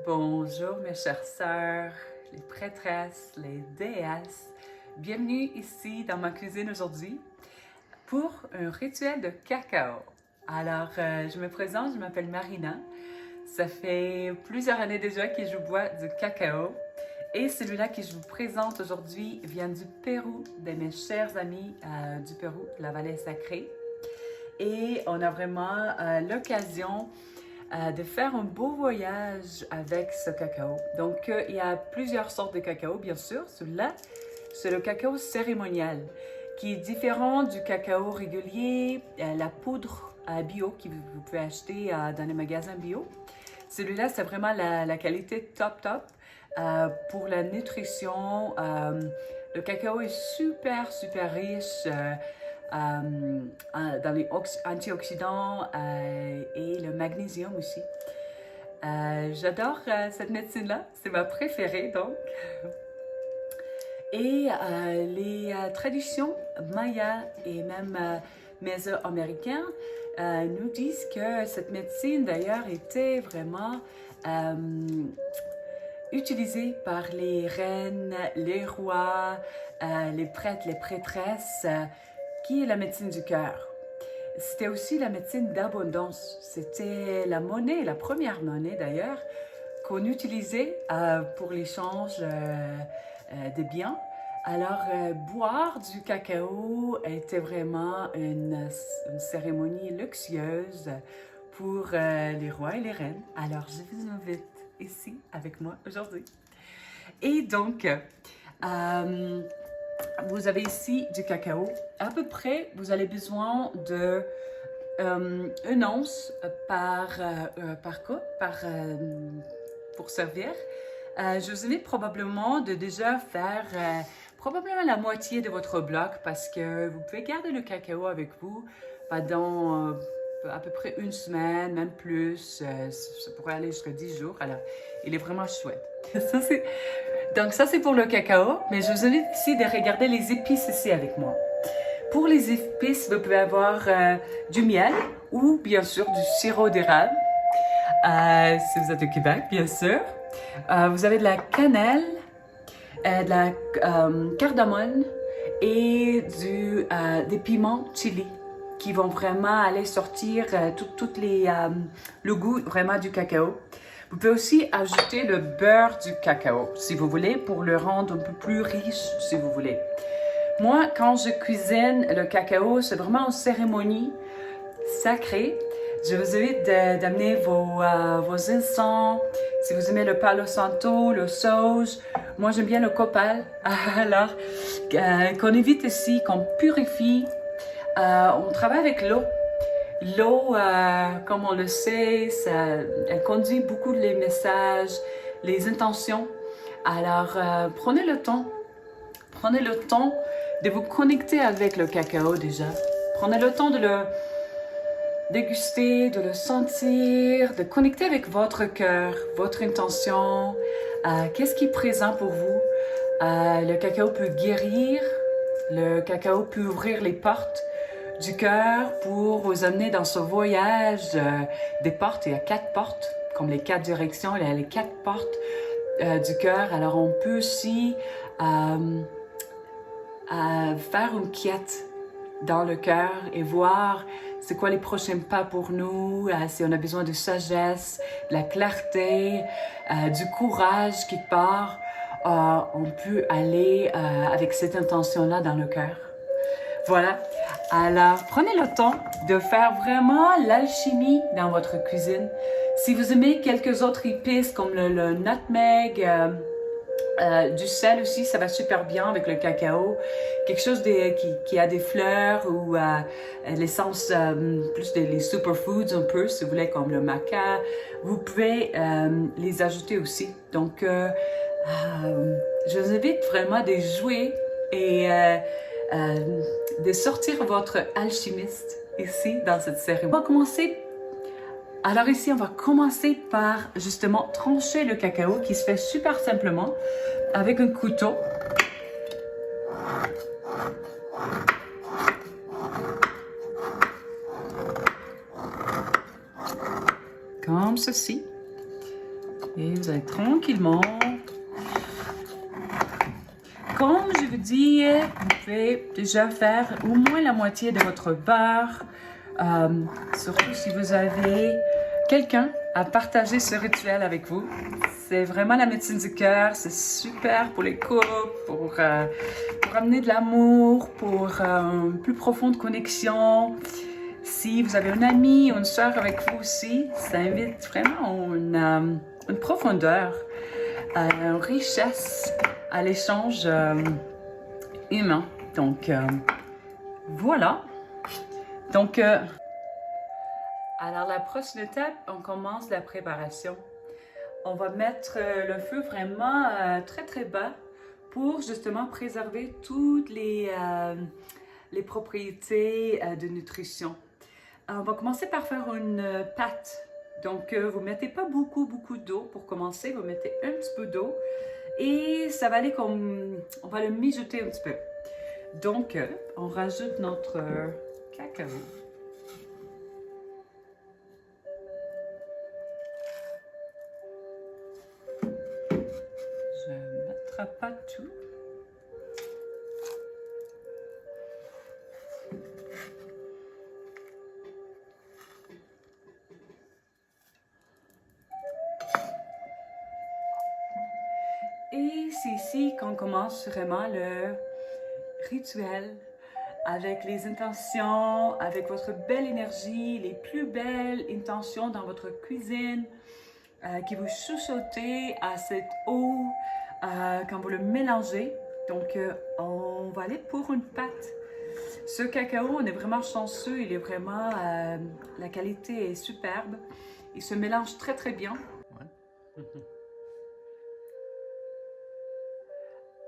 Bonjour mes chères sœurs, les prêtresses, les déesses. Bienvenue ici dans ma cuisine aujourd'hui pour un rituel de cacao. Alors, je me présente, je m'appelle Marina. Ça fait plusieurs années déjà que je bois du cacao. Et celui-là que je vous présente aujourd'hui vient du Pérou, de mes chers amis du Pérou, de la vallée sacrée. Et on a vraiment l'occasion de faire un beau voyage avec ce cacao. Donc, il y a plusieurs sortes de cacao, bien sûr. Celui-là, c'est le cacao cérémonial, qui est différent du cacao régulier, la poudre bio que vous pouvez acheter dans les magasins bio. Celui-là, c'est vraiment la qualité top pour la nutrition. Le cacao est super riche dans les antioxydants et le magnésium aussi. J'adore cette médecine-là, c'est ma préférée donc. Et les traditions mayas et même mésoaméricaines nous disent que cette médecine d'ailleurs était vraiment utilisée par les reines, les rois, les prêtres, les prêtresses, qui est la médecine du cœur. C'était aussi la médecine d'abondance. C'était la monnaie, la première monnaie d'ailleurs, qu'on utilisait pour l'échange de biens. Alors, boire du cacao était vraiment une cérémonie luxueuse pour les rois et les reines. Alors, je vous invite ici avec moi aujourd'hui. Et donc, vous avez ici du cacao. À peu près, vous avez besoin de une once par coupe, pour servir. Je vous invite probablement de déjà faire probablement la moitié de votre bloc parce que vous pouvez garder le cacao avec vous pendant à peu près une semaine, même plus. Ça pourrait aller jusqu'à 10 jours. Alors, il est vraiment chouette. Donc ça, c'est pour le cacao. Mais je vous invite ici de regarder les épices ici avec moi. Pour les épices, vous pouvez avoir du miel ou bien sûr du sirop d'érable. Si vous êtes au Québec, bien sûr. Vous avez de la cannelle, de la cardamome et des piments chili qui vont vraiment aller sortir le goût vraiment du cacao. Vous pouvez aussi ajouter le beurre du cacao si vous voulez pour le rendre un peu plus riche si vous voulez. Moi, quand je cuisine le cacao, c'est vraiment une cérémonie sacrée. Je vous invite d'amener vos encens. Si vous aimez le palo santo, le sauge, moi j'aime bien le copal. Alors, qu'on évite ici, qu'on purifie. On travaille avec l'eau. L'eau, comme on le sait, elle conduit beaucoup les messages, les intentions. Alors, prenez le temps de vous connecter avec le cacao déjà. Prenez le temps de le déguster, de le sentir, de connecter avec votre cœur, votre intention. Qu'est-ce qui est présent pour vous? Le cacao peut guérir, le cacao peut ouvrir les portes du cœur pour vous amener dans ce voyage des portes. Il y a 4 portes, comme les 4 directions, il y a les 4 portes du cœur. Alors on peut aussi faire une quête dans le cœur et voir c'est quoi les prochains pas pour nous, si on a besoin de sagesse, de la clarté, du courage quelque part. On peut aller avec cette intention-là dans le cœur. Voilà. Alors, prenez le temps de faire vraiment l'alchimie dans votre cuisine. Si vous aimez quelques autres épices comme le nutmeg, du sel aussi, ça va super bien avec le cacao. Quelque chose qui a des fleurs ou l'essence, plus les superfoods un peu, si vous voulez, comme le maca. Vous pouvez les ajouter aussi. Donc, je vous invite vraiment de jouer et de sortir votre alchimiste ici dans cette série. Alors ici, on va commencer par justement trancher le cacao qui se fait super simplement avec un couteau. Comme ceci. Et vous allez tranquillement. Comme je vous dis, vous pouvez déjà faire au moins la moitié de votre beurre. Surtout si vous avez quelqu'un à partager ce rituel avec vous. C'est vraiment la médecine du cœur. C'est super pour les couples, pour amener de l'amour, pour une plus profonde connexion. Si vous avez un ami ou une soeur avec vous aussi, ça invite vraiment une profondeur, une richesse à l'échange humain. Donc, voilà. Donc, alors la prochaine étape, on commence la préparation. On va mettre le feu vraiment très très bas pour justement préserver toutes les propriétés de nutrition. On va commencer par faire une pâte. Donc, vous ne mettez pas beaucoup d'eau pour commencer. Vous mettez un petit peu d'eau et ça va aller comme... On va le mijoter un petit peu. Donc, on rajoute notre cacao. Je ne mettrai pas tout. Et c'est ici qu'on commence vraiment le rituel avec les intentions, avec votre belle énergie, les plus belles intentions dans votre cuisine qui vous chuchotez à cette eau quand vous le mélangez. Donc, on va aller pour une pâte. Ce cacao, on est vraiment chanceux, il est vraiment, la qualité est superbe. Il se mélange très très bien. Ouais.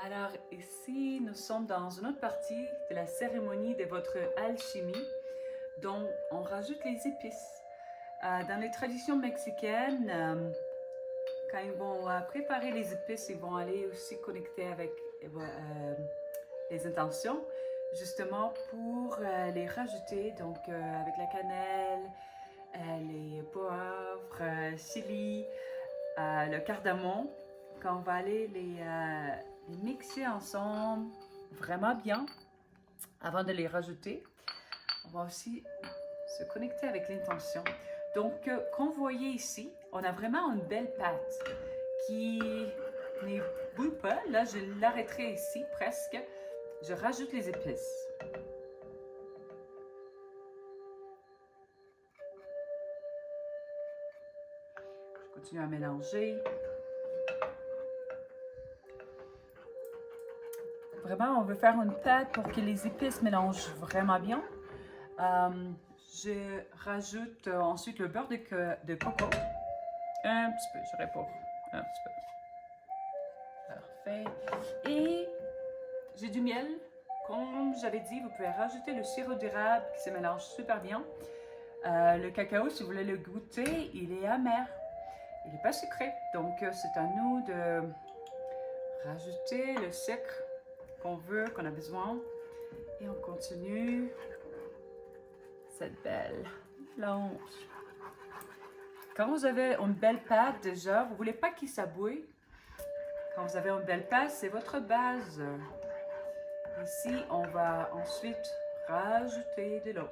Alors ici, nous sommes dans une autre partie de la cérémonie de votre alchimie. Donc, on rajoute les épices. Dans les traditions mexicaines, quand ils vont préparer les épices, ils vont aller aussi connecter avec les intentions, justement pour les rajouter, donc avec la cannelle, les poivres, chili, le cardamome. Quand on va aller les mixer ensemble vraiment bien avant de les rajouter, on va aussi se connecter avec l'intention. Donc, comme vous voyez ici, on a vraiment une belle pâte qui ne brûle pas. Là, je l'arrêterai ici presque. Je rajoute les épices. Je continue à mélanger. Vraiment, on veut faire une pâte pour que les épices mélangent vraiment bien. Je rajoute ensuite le beurre de coco. Un petit peu, j'aurais pas. Un petit peu. Parfait. Et j'ai du miel. Comme j'avais dit, vous pouvez rajouter le sirop d'érable qui se mélange super bien. Le cacao, si vous voulez le goûter, il est amer. Il n'est pas sucré. Donc, c'est à nous de rajouter le sucre qu'on veut, qu'on a besoin. Et on continue cette belle mélange. Quand vous avez une belle pâte déjà, vous ne voulez pas qu'il s'abouille. Quand vous avez une belle pâte, c'est votre base. Ici, on va ensuite rajouter de l'eau.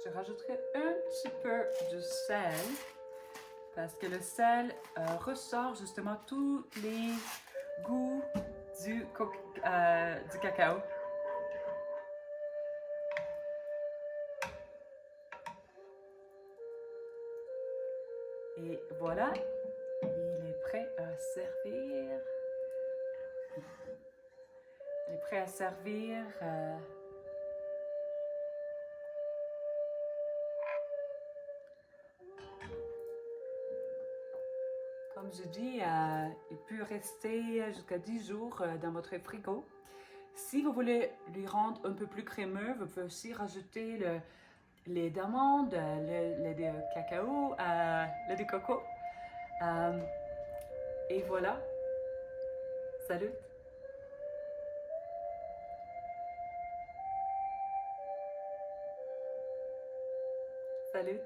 Je rajouterai un petit peu de sel parce que le sel ressort justement tous les goûts du cacao. Et voilà, il est prêt à servir. Il est prêt à servir. Comme je dis, il peut rester jusqu'à 10 jours dans votre frigo. Si vous voulez lui rendre un peu plus crémeux, vous pouvez aussi rajouter lait d'amande, lait de cacao, lait de coco. Et voilà. Salut. Salut.